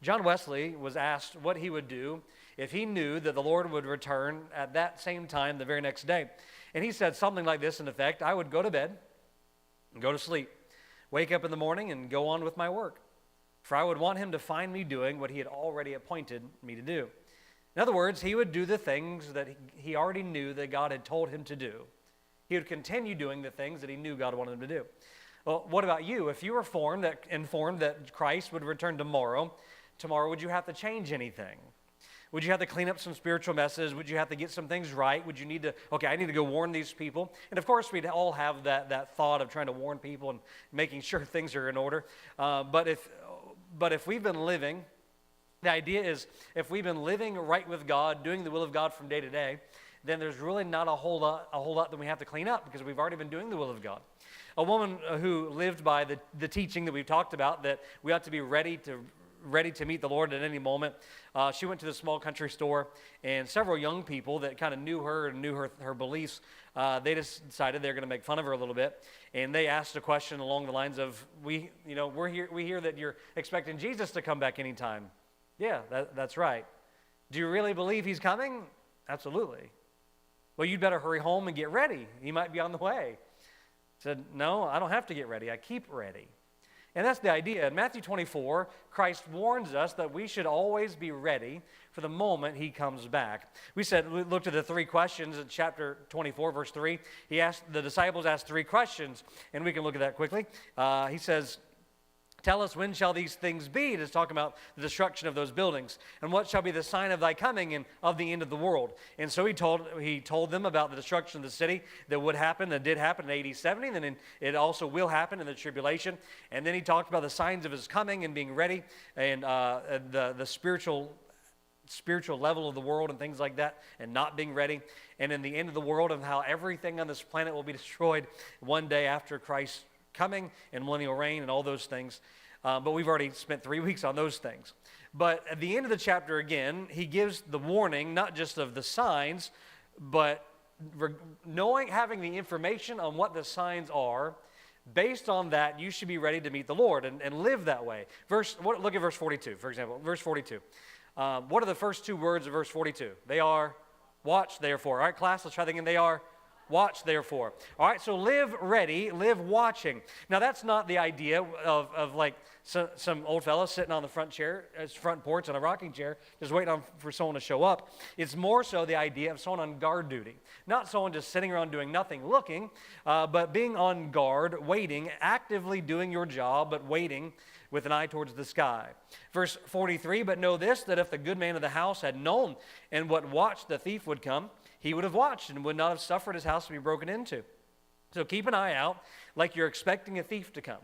John Wesley was asked what he would do if he knew that the Lord would return at that same time the very next day. And he said something like this in effect: I would go to bed and go to sleep, wake up in the morning and go on with my work. For I would want him to find me doing what he had already appointed me to do. In other words, he would do the things that he already knew that God had told him to do. He would continue doing the things that he knew God wanted him to do. Well, what about you? If you were informed that Christ would return tomorrow, would you have to change anything? Would you have to clean up some spiritual messes? Would you have to get some things right? Would you need to, okay, I need to go warn these people? And of course, we'd all have that thought of trying to warn people and making sure things are in order. But if we've been living, the idea is if we've been living right with God, doing the will of God from day to day, then there's really not a whole lot that we have to clean up because we've already been doing the will of God. A woman who lived by the teaching that we've talked about, that we ought to be ready to meet the Lord at any moment. She went to the small country store, and several young people that kind of knew her and knew her beliefs, they just decided they're going to make fun of her a little bit. And they asked a question along the lines of, we hear that you're expecting Jesus to come back anytime. Yeah, that's right. Do you really believe he's coming? Absolutely. Well, you'd better hurry home and get ready. He might be on the way. Said, no, I don't have to get ready. I keep ready. And that's the idea. In Matthew 24, Christ warns us that we should always be ready for the moment he comes back. We looked at the three questions in chapter 24, verse 3. The disciples asked three questions, and we can look at that quickly. He says, tell us, when shall these things be? It's talking about the destruction of those buildings. And what shall be the sign of thy coming and of the end of the world? And so he told them about the destruction of the city that would happen, that did happen in AD 70, and then it also will happen in the tribulation. And then he talked about the signs of his coming and being ready, and the spiritual level of the world and things like that, and not being ready. And in the end of the world, and how everything on this planet will be destroyed one day after Christ's coming and millennial reign and all those things. But we've already spent 3 weeks on those things. But at the end of the chapter again, he gives the warning, not just of the signs, but having the information on what the signs are. Based on that, you should be ready to meet the Lord and live that way. Look at verse 42, for example. Verse 42. What are the first two words of verse 42? They are, watch therefore. All right, class, let's try that again. They are, watch therefore. All right, so live ready, live watching. Now, that's not the idea of like some old fella sitting on the front porch on a rocking chair, just waiting for someone to show up. It's more so the idea of someone on guard duty. Not someone just sitting around doing nothing, looking, but being on guard, waiting, actively doing your job, but waiting with an eye towards the sky. Verse 43, but know this, that if the good man of the house had known in what watch the thief would come, he would have watched and would not have suffered his house to be broken into. So keep an eye out like you're expecting a thief to come.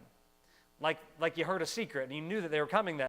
Like you heard a secret and you knew that they were coming that